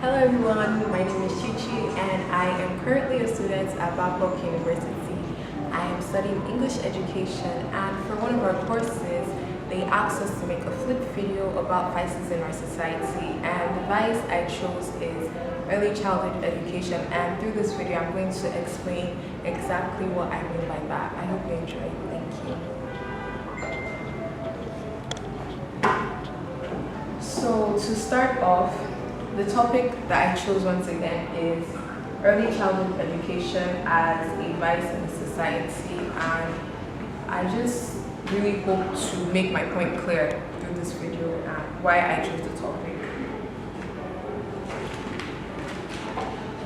Hello everyone, my name is Chichi and I am currently a student at Babcock University. I am studying English education, and for one of our courses they asked us to make a flip video about vices in our society, and the vice I chose is early childhood education, and through this video I'm going to explain exactly what I mean by that. I hope you enjoy. Thank you. So to start off, the topic that I chose once again is early childhood education as a vice in society, and I just really hope to make my point clear through this video and why I chose the topic.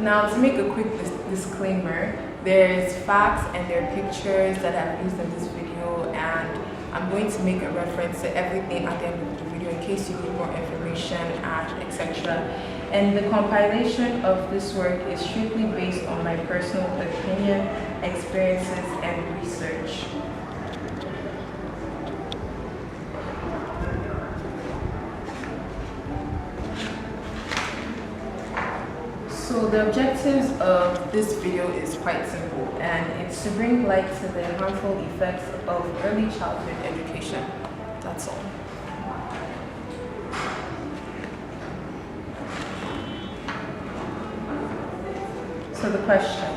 Now, to make a quick disclaimer, there's facts and there are pictures that I've used in this video, and I'm going to make a reference to everything at the end of the video in case you need more information and etc. And the compilation of this work is strictly based on my personal opinion, experiences, and research. So the objectives of this video is quite simple, and it's to bring light to the harmful effects of early childhood education. That's all. So the question: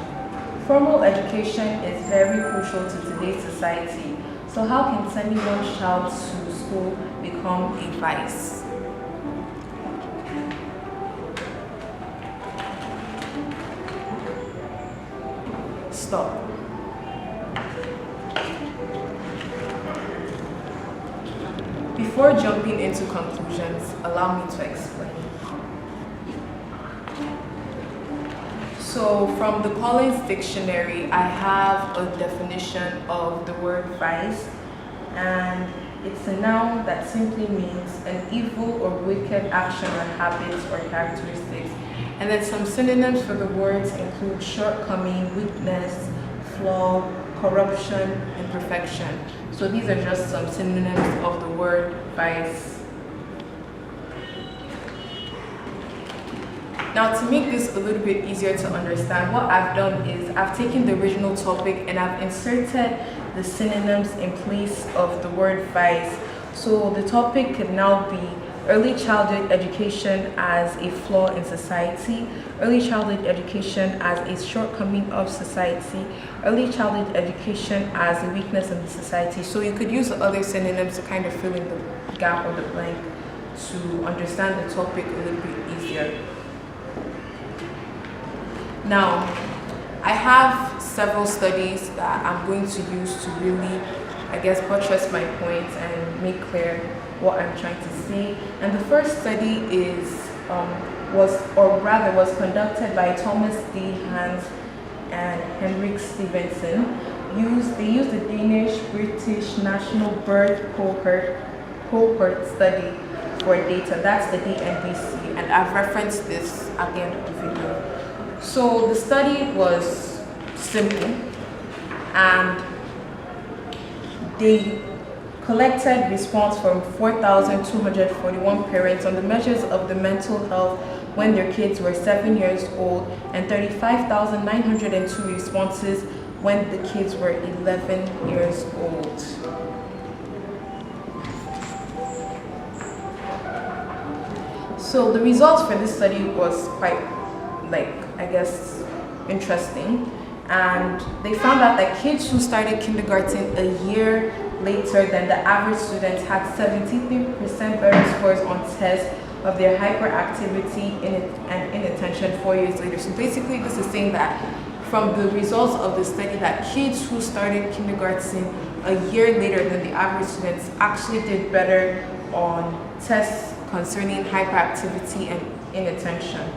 formal education is very crucial to today's society. So how can sending one's child to school become a vice? Stop. Before jumping into conclusions, allow me to explain. So from the Collins Dictionary, I have a definition of the word vice, and it's a noun that simply means an evil or wicked action or habits or characteristics. And then some synonyms for the words include shortcoming, weakness, flaw, corruption, imperfection. So these are just some synonyms of the word vice. Now, to make this a little bit easier to understand, what I've done is I've taken the original topic and I've inserted the synonyms in place of the word vice. So the topic could now be early childhood education as a flaw in society, early childhood education as a shortcoming of society, early childhood education as a weakness in the society. So you could use other synonyms to kind of fill in the gap or the blank to understand the topic a little bit easier. Now, I have several studies that I'm going to use to really, buttress my points and make clear what I'm trying to say. And the first study was conducted by Thomas D. Hans and Henrik Stevenson. They used the Danish-British National Birth Cohort Study for data. That's the DNBC, and I've referenced this at the end of the video. So the study was simple, and they collected response from 4,241 parents on the measures of the mental health when their kids were 7 years old, and 35,902 responses when the kids were 11 years old. So the results for this study was quite, interesting. And they found out that kids who started kindergarten a year later than the average students had 73% better scores on tests of their hyperactivity and inattention 4 years later. So basically this is saying that from the results of the study that kids who started kindergarten a year later than the average students actually did better on tests concerning hyperactivity and inattention.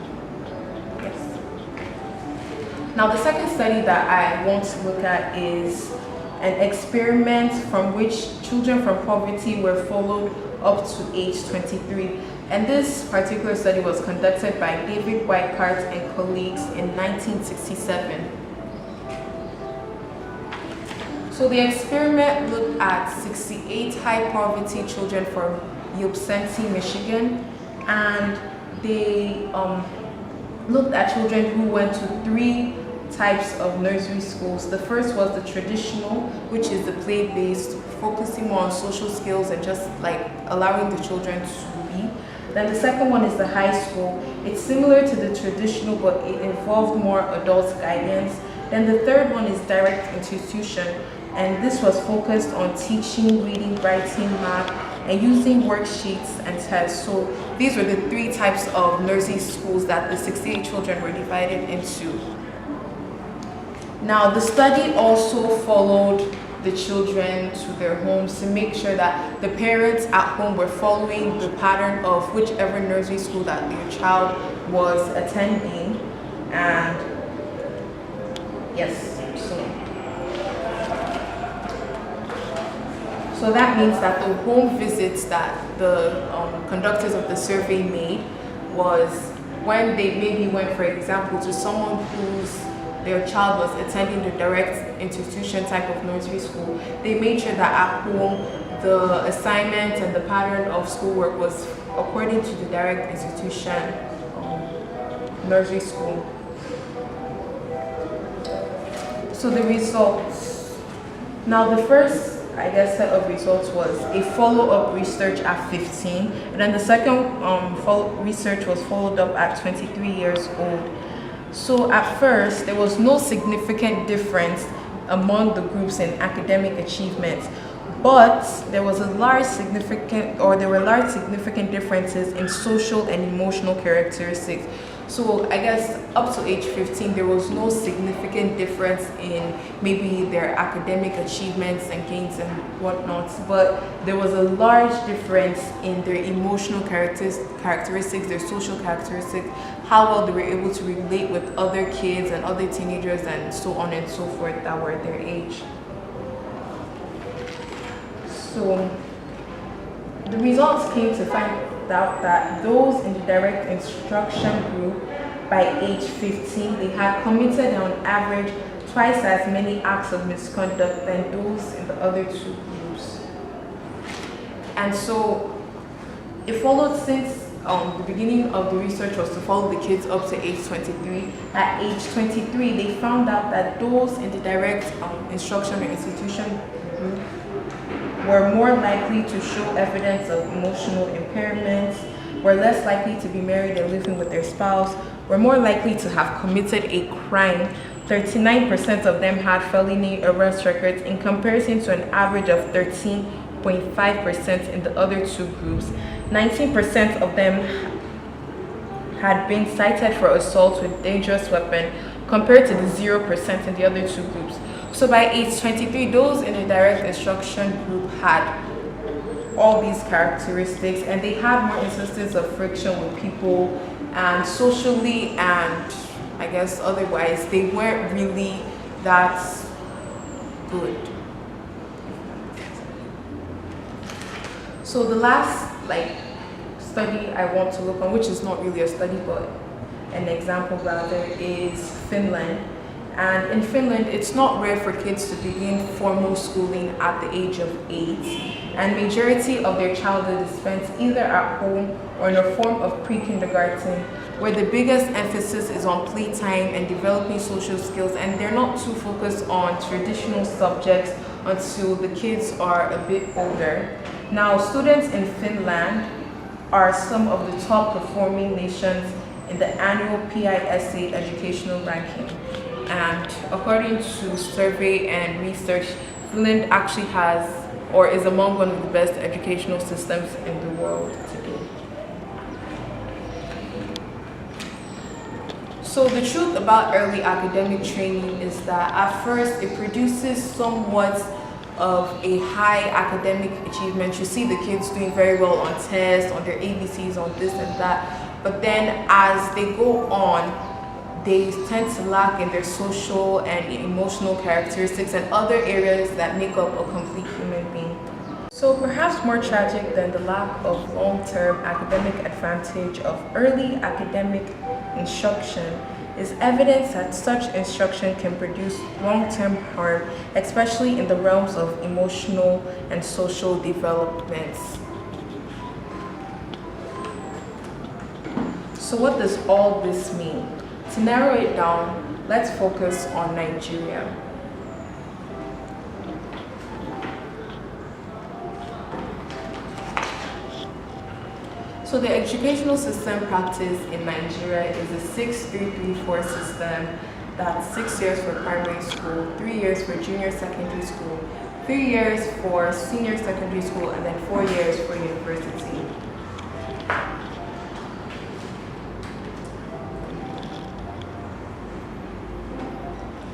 Now, the second study that I want to look at is an experiment from which children from poverty were followed up to age 23. And this particular study was conducted by David Weikart and colleagues in 1967. So the experiment looked at 68 high poverty children from Ypsilanti, Michigan, and they looked at children who went to three types of nursery schools. The first was the traditional, which is the play-based, focusing more on social skills and just like allowing the children to be. Then the second one is the high school. It's similar to the traditional, but it involved more adult guidance. Then the third one is direct institution, and this was focused on teaching, reading, writing, math, and using worksheets and tests. So these were the three types of nursery schools that the 68 children were divided into. Now, the study also followed the children to their homes to make sure that the parents at home were following the pattern of whichever nursery school that their child was attending. And yes, so that means that the home visits that the conductors of the survey made was when they maybe went, for example, to someone whose their child was attending the direct institution type of nursery school. They made sure that at home the assignments and the pattern of schoolwork was according to the direct institution nursery school. So the results. Now the first, I guess, set of results was a follow-up research at 15, and then the second research was followed up at 23 years old. So at first, there was no significant difference among the groups in academic achievements, but there were large significant differences in social and emotional characteristics. So I guess up to age 15, there was no significant difference in maybe their academic achievements and gains and whatnot, but there was a large difference in their emotional characteristics, their social characteristics, how well they were able to relate with other kids and other teenagers and so on and so forth that were their age. So the results came to find out that those in the direct instruction group by age 15, they had committed on average twice as many acts of misconduct than those in the other two groups. And so it followed since the beginning of the research was to follow the kids up to age 23. At age 23, they found out that those in the direct instruction or institution group were more likely to show evidence of emotional impairments, were less likely to be married and living with their spouse, were more likely to have committed a crime. 39% of them had felony arrest records in comparison to an average of 13.5% in the other two groups. 19% of them had been cited for assault with dangerous weapon compared to the 0% in the other two groups. So by age 23, those in the direct instruction group had all these characteristics, and they had more instances of friction with people, and socially and I guess otherwise they weren't really that good. So the last study I want to look on, which is not really a study but an example rather, is Finland. And in Finland, it's not rare for kids to begin formal schooling at the age of 8, and majority of their childhood is spent either at home or in a form of pre-kindergarten, where the biggest emphasis is on playtime and developing social skills, and they're not too focused on traditional subjects until the kids are a bit older. Now, students in Finland are some of the top performing nations in the annual PISA educational ranking. And according to survey and research, Finland actually has or is among one of the best educational systems in the world today. So the truth about early academic training is that at first it produces somewhat of a high academic achievement. You see the kids doing very well on tests, on their ABCs, on this and that. But then as they go on, they tend to lack in their social and emotional characteristics and other areas that make up a complete human being. So perhaps more tragic than the lack of long-term academic advantage of early academic instruction is evidence that such instruction can produce long-term harm, especially in the realms of emotional and social developments. So what does all this mean? To narrow it down, let's focus on Nigeria. So the educational system practiced in Nigeria is a 6-3-3-4 system. That's 6 years for primary school, 3 years for junior secondary school, 3 years for senior secondary school, and then 4 years for university.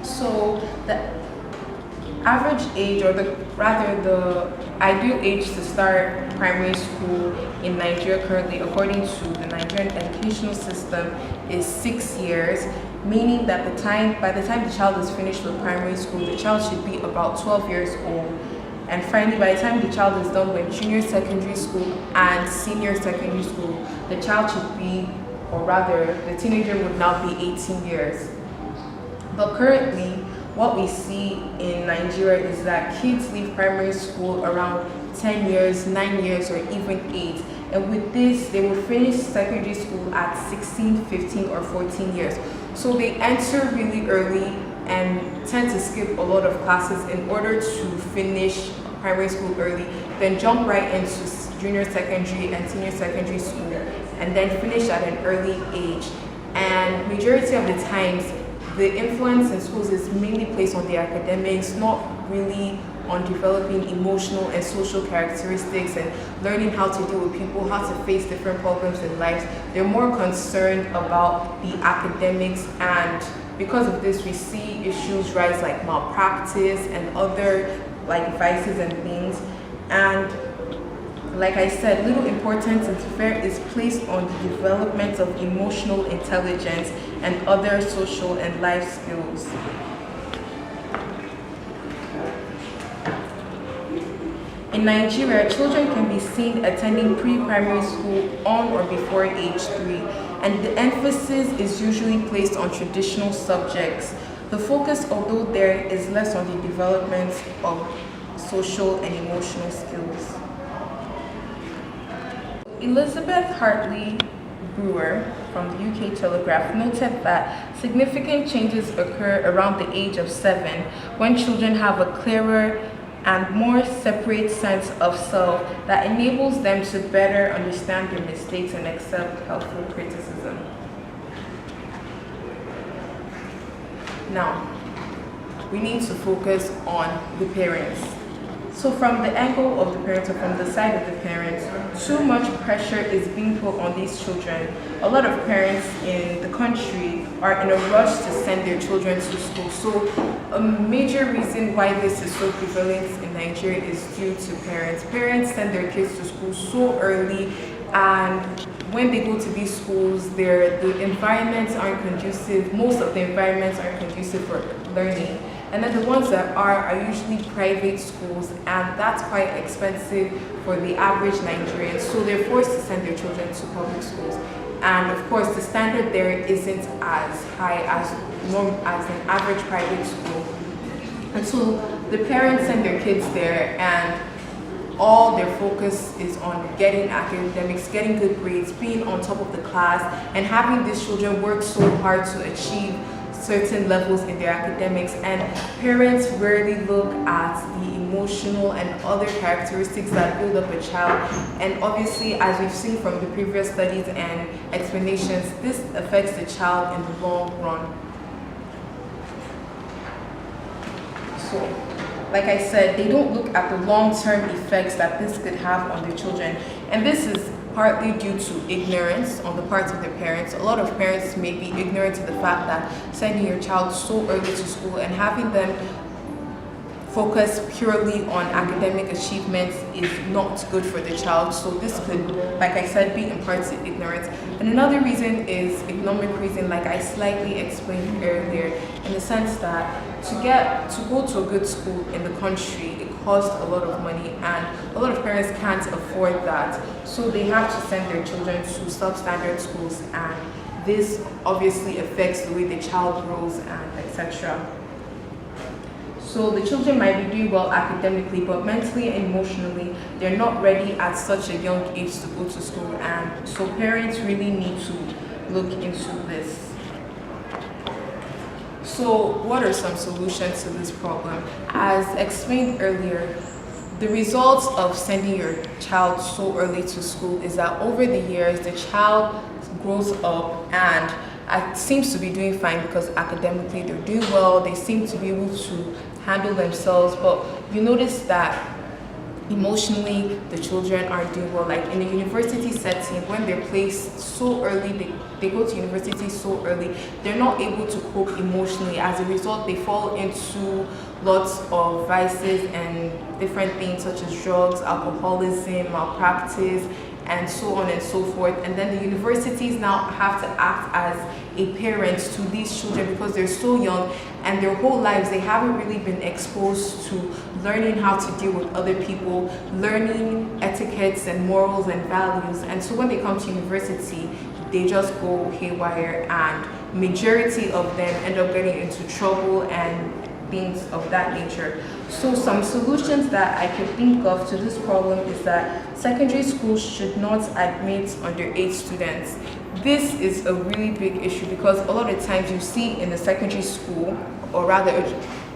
So the average age, or the ideal age to start primary school in Nigeria currently, according to the Nigerian educational system, is 6 years, meaning that by the time the child is finished with primary school, the child should be about 12 years old. And finally, by the time the child is done with junior secondary school and senior secondary school, the child should be, or rather, the teenager would now be 18 years. But currently, what we see in Nigeria is that kids leave primary school around 10 years, 9 years, or even 8. And with this, they will finish secondary school at 16, 15, or 14 years. So they enter really early and tend to skip a lot of classes in order to finish primary school early, then jump right into junior secondary and senior secondary school, and then finish at an early age. And majority of the times, the influence in schools is mainly placed on the academics, not really on developing emotional and social characteristics and learning how to deal with people, how to face different problems in life. They're more concerned about the academics, and because of this, we see issues rise like malpractice and other like vices and things. And like I said, little importance is placed on the development of emotional intelligence and other social and life skills. In Nigeria, children can be seen attending pre-primary school on or before age 3, and the emphasis is usually placed on traditional subjects. The focus, although there, is less on the development of social and emotional skills. Elizabeth Hartley Brewer from the UK Telegraph noted that significant changes occur around the age of 7 when children have a clearer and more separate sense of self that enables them to better understand their mistakes and accept helpful criticism. Now, we need to focus on the parents. So from the angle of the parents, or from the side of the parents, too much pressure is being put on these children. A lot of parents in the country are in a rush to send their children to school. So a major reason why this is so prevalent in Nigeria is due to parents. Parents send their kids to school so early, and when they go to these schools, the environments aren't conducive. Most of the environments aren't conducive for learning. And then the ones that are usually private schools, and that's quite expensive for the average Nigerian. So they're forced to send their children to public schools. And of course, the standard there isn't as high as an average private school. And so the parents send their kids there, and all their focus is on getting academics, getting good grades, being on top of the class, and having these children work so hard to achieve certain levels in their academics. And parents rarely look at the emotional and other characteristics that build up a child. And obviously, as we've seen from the previous studies and explanations, this affects the child in the long run. So, like I said, they don't look at the long-term effects that this could have on their children. And this is partly due to ignorance on the part of their parents. A lot of parents may be ignorant to the fact that sending your child so early to school and having them focus purely on academic achievements is not good for the child. So this could, like I said, be in part to ignorance. And another reason is economic reason, like I slightly explained earlier, in the sense that to go to a good school in the country, it costs a lot of money, and a lot of parents can't afford that. So they have to send their children to substandard schools, and this obviously affects the way the child grows and etc. So the children might be doing well academically, but mentally and emotionally, they're not ready at such a young age to go to school. And so parents really need to look into this. So, what are some solutions to this problem? As explained earlier, the results of sending your child so early to school is that over the years, the child grows up and seems to be doing fine because academically they're doing well, they seem to be able to handle themselves, but you notice that emotionally the children aren't doing well. Like in a university setting, when they're placed so early, they go to university so early, they're not able to cope emotionally. As a result, they fall into lots of vices and different things such as drugs, alcoholism, malpractice, and so on and so forth. And then the universities now have to act as a parent to these children because they're so young and their whole lives they haven't really been exposed to learning how to deal with other people, learning etiquettes and morals and values. And so when they come to university, they just go haywire, and majority of them end up getting into trouble and things of that nature. So some solutions that I could think of to this problem is that secondary schools should not admit underage students. This is a really big issue because a lot of times you see in the secondary school, or rather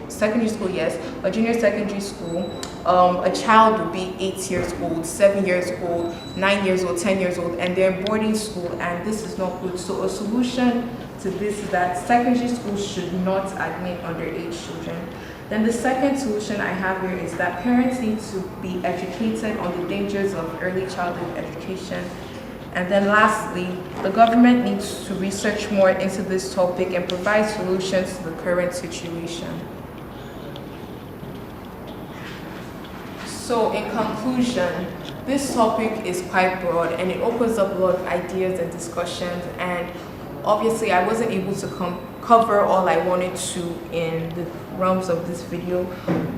secondary school, yes, a junior secondary school, a child would be 8 years old, 7 years old, 9 years old, 10 years old, and they're in boarding school, and this is not good. So a solution to this is that secondary schools should not admit underage children. Then the second solution I have here is that parents need to be educated on the dangers of early childhood education. And then lastly, the government needs to research more into this topic and provide solutions to the current situation. So in conclusion, this topic is quite broad and it opens up a lot of ideas and discussions, and obviously I wasn't able to cover all I wanted to in the realms of this video,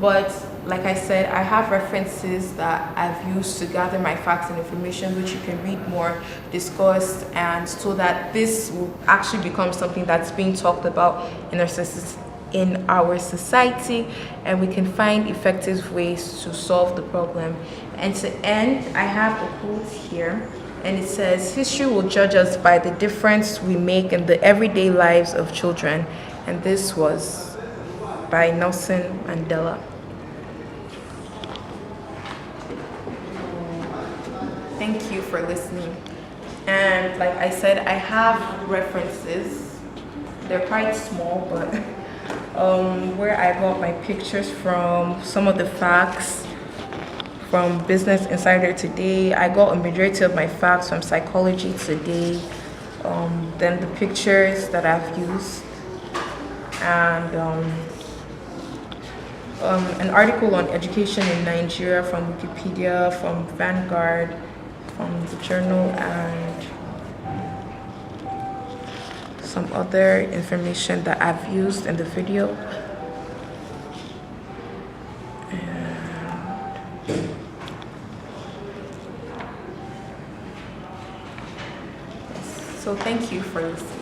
but like I said, I have references that I've used to gather my facts and information, which you can read more, discussed, and so that this will actually become something that's being talked about in our society, and we can find effective ways to solve the problem. And to end, I have a quote here, and it says, "History will judge us by the difference we make in the everyday lives of children." And this was by Nelson Mandela. Thank you for listening. And like I said, I have references. They're quite small, but where I got my pictures from, some of the facts from Business Insider Today. I got a majority of my facts from Psychology Today. Then the pictures that I've used, and an article on education in Nigeria from Wikipedia, from Vanguard, from the Journal, and some other information that I've used in the video. So thank you for listening.